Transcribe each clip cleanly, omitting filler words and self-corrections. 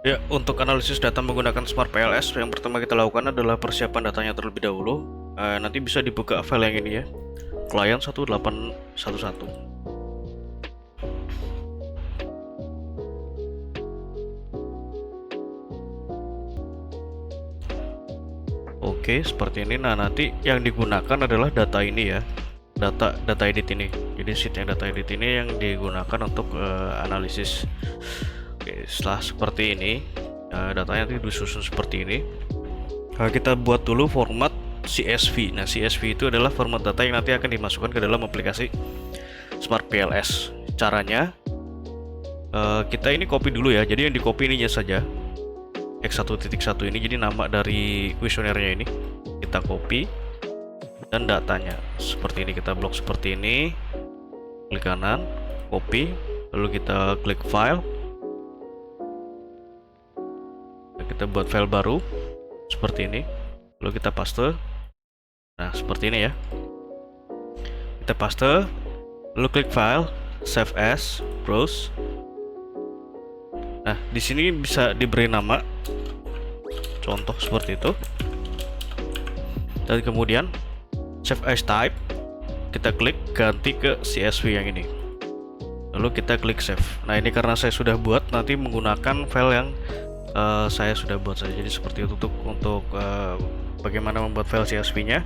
Ya, untuk analisis data menggunakan Smart PLS, yang pertama kita lakukan adalah persiapan datanya terlebih dahulu. Nanti bisa dibuka file yang ini ya, client 1811. Oke, seperti ini. Nah, nanti yang digunakan adalah data ini ya, data edit ini. Jadi sheet yang data edit ini yang digunakan untuk analisis. Oke, setelah seperti ini, datanya nanti disusun seperti ini. Kita buat dulu format CSV. Nah, CSV itu adalah format data yang nanti akan dimasukkan ke dalam aplikasi Smart PLS. Caranya, kita ini copy dulu ya. Jadi yang di copy ininya saja, X1.1 ini, jadi nama dari kuesionernya ini kita copy, dan datanya seperti ini kita blok seperti ini, klik kanan, copy, lalu kita klik file, kita buat file baru seperti ini, lalu kita paste. Nah, seperti ini ya, kita paste, lalu klik file, save as, browse. Nah, di sini bisa diberi nama, contoh seperti itu, dan kemudian save as type, kita klik ganti ke CSV yang ini, lalu kita klik save. Nah, ini karena saya sudah buat, nanti menggunakan file yang saya sudah buat saja. Jadi seperti itu untuk bagaimana membuat file CSV-nya.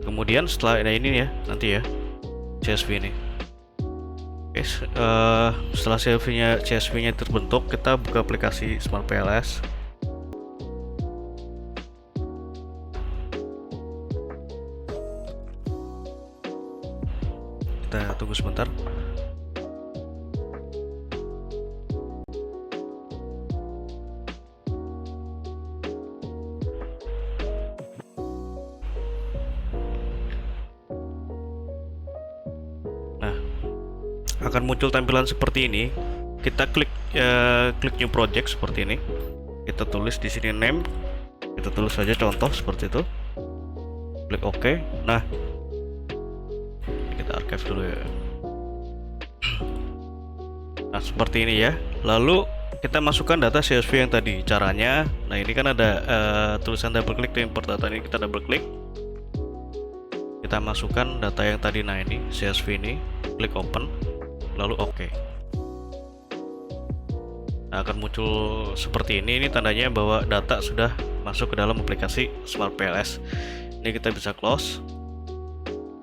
Kemudian setelah ini ya, nanti ya CSV ini. Oke, setelah CSV-nya terbentuk, kita buka aplikasi Smart PLS. Kita tunggu sebentar. Nah, akan muncul tampilan seperti ini. Kita klik new project seperti ini. Kita tulis di sini name. Kita tulis saja contoh seperti itu. Klik OK. Nah, kita archive dulu ya. Nah, seperti ini ya. Lalu kita masukkan data CSV yang tadi. Caranya, nah ini kan ada tulisan double click to import data, ini kita double click. Kita masukkan data yang tadi, nah ini CSV ini, klik open, lalu OK. Nah, akan muncul seperti ini tandanya bahwa data sudah masuk ke dalam aplikasi Smart PLS. Ini kita bisa close.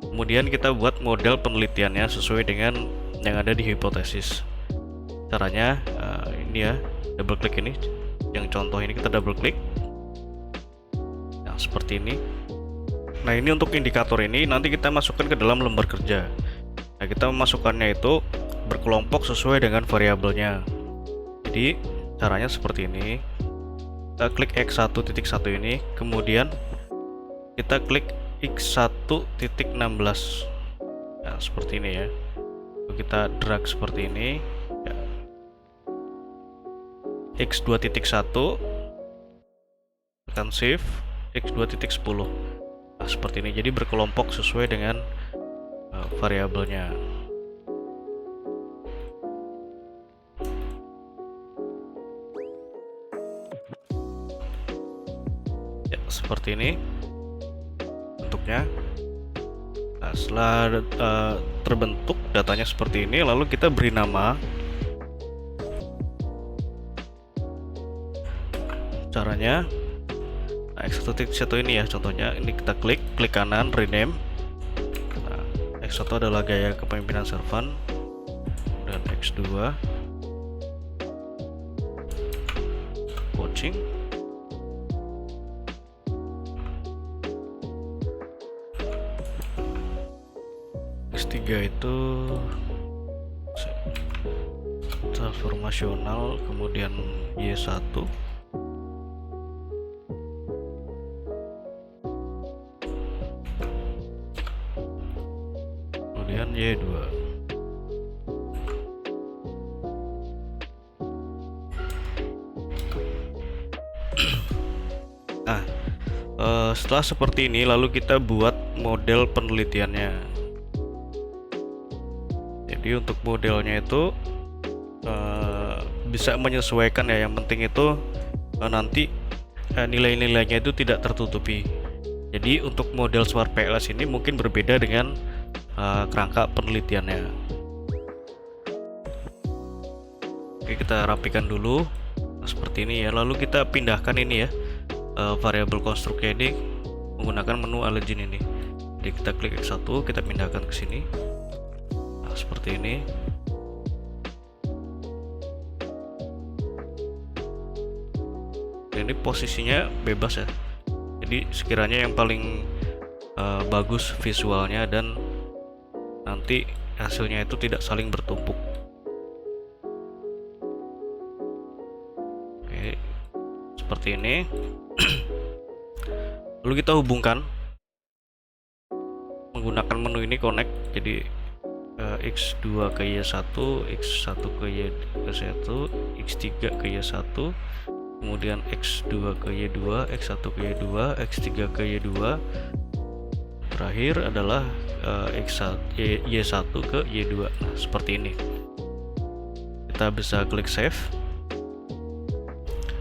Kemudian kita buat model penelitiannya sesuai dengan yang ada di hipotesis. Caranya ini ya, double klik ini, yang contoh ini kita double klik. Nah, seperti ini. Nah, ini untuk indikator ini nanti kita masukkan ke dalam lembar kerja. Nah, kita memasukkannya itu berkelompok sesuai dengan variabelnya. Jadi caranya seperti ini. Kita klik X1.1 ini, kemudian kita klik X1.16. Nah, seperti ini ya. Kita drag seperti ini ya. X2.1, tekan shift, X2.10. Nah, seperti ini, jadi berkelompok sesuai dengan variabelnya. Ya, seperti ini bentuknya. Nah, setelah terbentuk datanya seperti ini, lalu kita beri nama. Caranya, nah, X1.1 ini ya contohnya, ini kita klik kanan, rename. Nah, X1 adalah gaya kepemimpinan servant, dan X2 coaching. X3 itu transformasional, kemudian Y1, kemudian Y2. Nah, setelah seperti ini, lalu kita buat model penelitiannya. Jadi untuk modelnya itu bisa menyesuaikan ya, yang penting itu nanti nilai-nilainya itu tidak tertutupi. Jadi untuk model Smart PLS ini mungkin berbeda dengan kerangka penelitiannya. Oke, kita rapikan dulu seperti ini ya. Lalu kita pindahkan ini ya, variabel konstruknya ini menggunakan menu Allegin ini. Jadi kita klik X1, kita pindahkan ke sini. Nah, seperti ini. Ini posisinya bebas ya, jadi sekiranya yang paling bagus visualnya dan nanti hasilnya itu tidak saling bertumpuk. Oke, seperti ini. Lalu kita hubungkan menggunakan menu ini, connect. Jadi X2 ke Y1, X1 ke Y1, X3 ke Y1, kemudian X2 ke Y2, X1 ke Y2, X3 ke Y2, terakhir adalah Y1 ke Y2. Nah, seperti ini. Kita bisa klik save.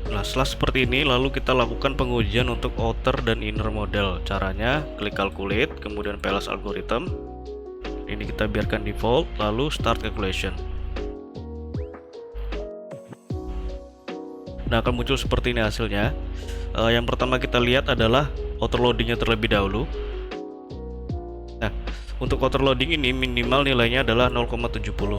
Nah, setelah seperti ini, lalu kita lakukan pengujian untuk outer dan inner model. Caranya klik calculate, kemudian PLS algorithm. Ini kita biarkan default, lalu start calculation. Nah, akan muncul seperti ini hasilnya. Yang pertama kita lihat adalah outer loadingnya terlebih dahulu. Nah, untuk outer loading ini minimal nilainya adalah 0,70.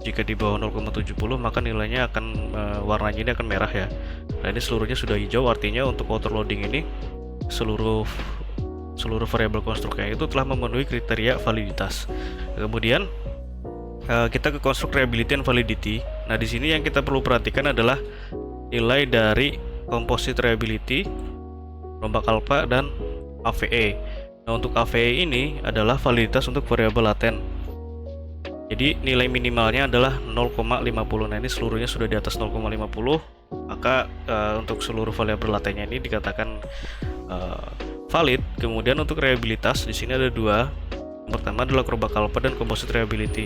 Jika di bawah 0,70 maka nilainya akan warnanya ini akan merah ya. Nah, ini seluruhnya sudah hijau, artinya untuk outer loading ini seluruh variabel konstruknya itu telah memenuhi kriteria validitas. Kemudian kita ke construct reliability and validity. Nah, di sini yang kita perlu perhatikan adalah nilai dari composite reliability, rombak alpha, dan AVE. Nah, untuk AVE ini adalah validitas untuk variabel laten. Jadi nilai minimalnya adalah 0,50. Nah, ini seluruhnya sudah di atas 0,50, maka untuk seluruh variabel latennya ini dikatakan valid. Kemudian untuk reliabilitas di sini ada dua. Yang pertama adalah rombak alpha dan composite reliability.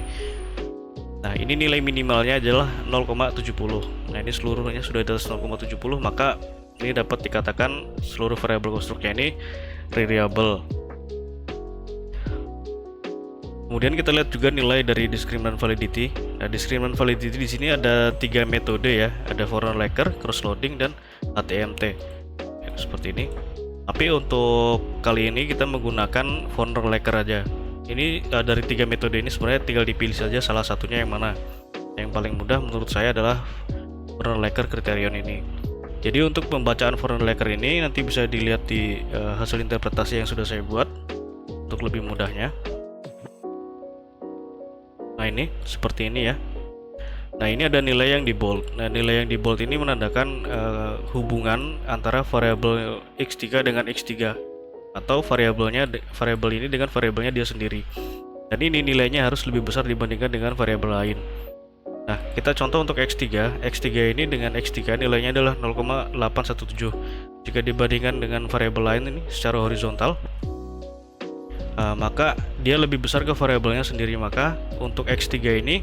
Nah, ini nilai minimalnya adalah 0,70. Nah, ini seluruhnya sudah di atas 0,70, maka ini dapat dikatakan seluruh variabel konstruknya ini reliable. Kemudian kita lihat juga nilai dari discriminant validity. Nah, discriminant validity di sini ada 3 metode ya, ada Warner-Laker, cross loading, dan ATMT. Ya, seperti ini. Tapi untuk kali ini kita menggunakan Warner-Laker aja. Ini dari 3 metode ini sebenarnya tinggal dipilih saja salah satunya yang mana. Yang paling mudah menurut saya adalah Warner-Laker kriterion ini. Jadi untuk pembacaan Warner-Laker ini nanti bisa dilihat di hasil interpretasi yang sudah saya buat untuk lebih mudahnya. Nah, ini seperti ini ya. Nah, ini ada nilai yang di bold. Nah, nilai yang di bold ini menandakan hubungan antara variabel X3 dengan X3, atau variabel ini dengan variabelnya dia sendiri. Dan ini nilainya harus lebih besar dibandingkan dengan variabel lain. Nah, kita contoh untuk X3. X3 ini dengan X3 nilainya adalah 0,817. Jika dibandingkan dengan variabel lain ini secara horizontal, maka dia lebih besar ke variabelnya sendiri. Maka untuk X3 ini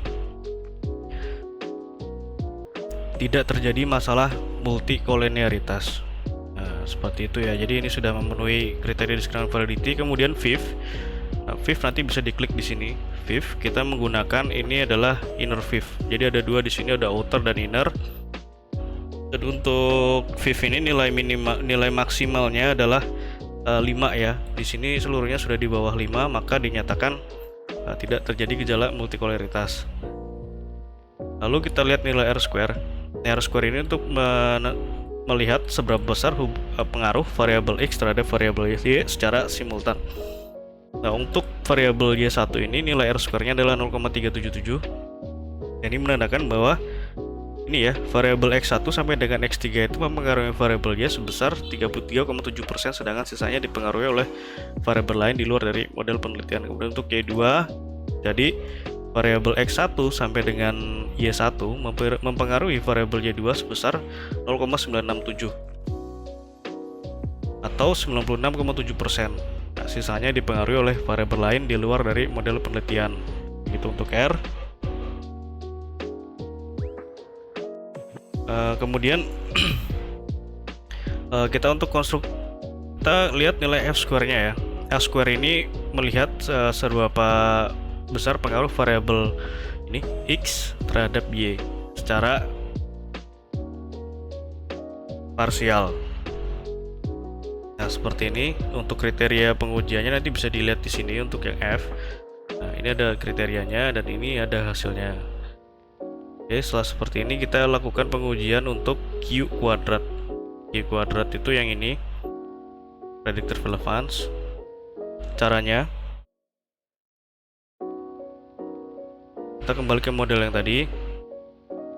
tidak terjadi masalah multikolinearitas. Seperti itu ya. Jadi ini sudah memenuhi kriteria discriminant validity. Kemudian VIF. Nah, VIF nanti bisa diklik di sini. VIF kita menggunakan ini adalah inner VIF. Jadi ada dua di sini, ada outer dan inner. Dan untuk VIF ini nilai maksimalnya adalah 5 ya. Di sini seluruhnya sudah di bawah 5, maka dinyatakan tidak terjadi gejala multikoleritas. Lalu kita lihat nilai R-square. R-square ini untuk melihat seberapa besar pengaruh variabel X terhadap variabel Y secara simultan. Nah, untuk variabel Y1 ini nilai R-square-nya adalah 0,377. Ini menandakan bahwa ini ya, variabel X1 sampai dengan X3 itu mempengaruhi variabel Y sebesar 33,7%, sedangkan sisanya dipengaruhi oleh variabel lain di luar dari model penelitian. Kemudian untuk Y2, jadi variabel X1 sampai dengan Y1 mempengaruhi variabel Y2 sebesar 0,967 atau 96,7%. Nah, sisanya dipengaruhi oleh variabel lain di luar dari model penelitian. Itu untuk R. Kemudian kita untuk kita lihat nilai F-square-nya ya. F-square ini melihat seberapa besar pengaruh variabel ini X terhadap Y secara parsial. Nah, seperti ini untuk kriteria pengujiannya nanti bisa dilihat di sini untuk yang F. Nah, ini ada kriterianya dan ini ada hasilnya. Oke, setelah seperti ini kita lakukan pengujian untuk Q kuadrat. Q kuadrat itu yang ini, predictor relevance. Caranya kita kembali ke model yang tadi,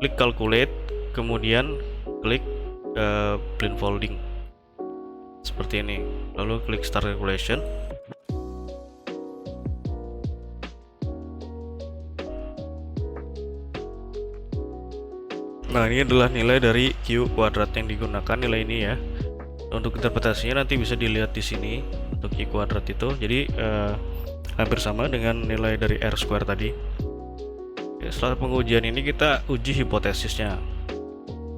klik calculate, kemudian klik blindfolding seperti ini, lalu klik start calculation. Nah, ini adalah nilai dari Q kuadrat yang digunakan, nilai ini ya. Untuk interpretasinya nanti bisa dilihat di sini untuk Q kuadrat itu. Jadi hampir sama dengan nilai dari R square tadi. Oke, setelah pengujian ini kita uji hipotesisnya.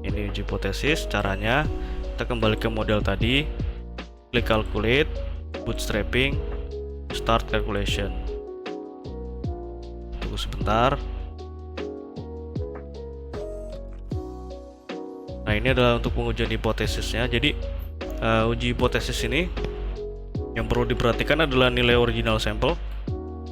Ini uji hipotesis, caranya kita kembali ke model tadi, klik calculate, bootstrapping, start calculation. Tunggu sebentar. Nah, ini adalah untuk pengujian hipotesisnya. Jadi uji hipotesis ini yang perlu diperhatikan adalah nilai original sampel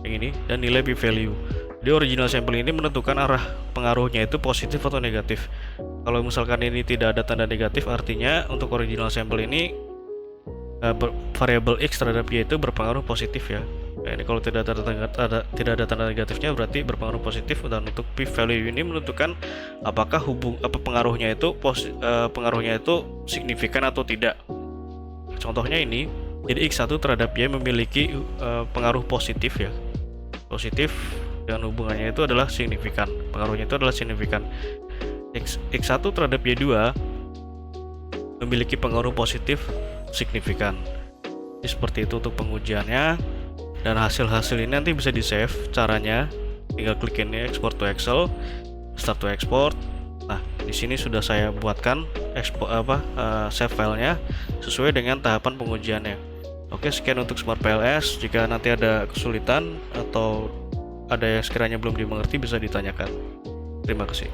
yang ini dan nilai p-value. Jadi original sampel ini menentukan arah pengaruhnya itu positif atau negatif. Kalau misalkan ini tidak ada tanda negatif, artinya untuk original sampel ini variabel X terhadap Y itu berpengaruh positif ya. Nah, ini kalau tidak ada tanda negatifnya berarti berpengaruh positif, dan untuk p-value ini menentukan apakah pengaruhnya itu signifikan atau tidak. Contohnya ini, jadi X1 terhadap Y memiliki pengaruh positif ya. Positif dan hubungannya itu adalah signifikan. Pengaruhnya itu adalah signifikan. X1 terhadap Y2 memiliki pengaruh positif signifikan. Jadi seperti itu untuk pengujiannya. Dan hasil-hasil ini nanti bisa di save. Caranya tinggal klik ini export to Excel, start to export. Nah, di sini sudah saya buatkan save filenya sesuai dengan tahapan pengujiannya. Oke, sekian untuk Smart PLS. Jika nanti ada kesulitan atau ada yang sekiranya belum dimengerti bisa ditanyakan. Terima kasih.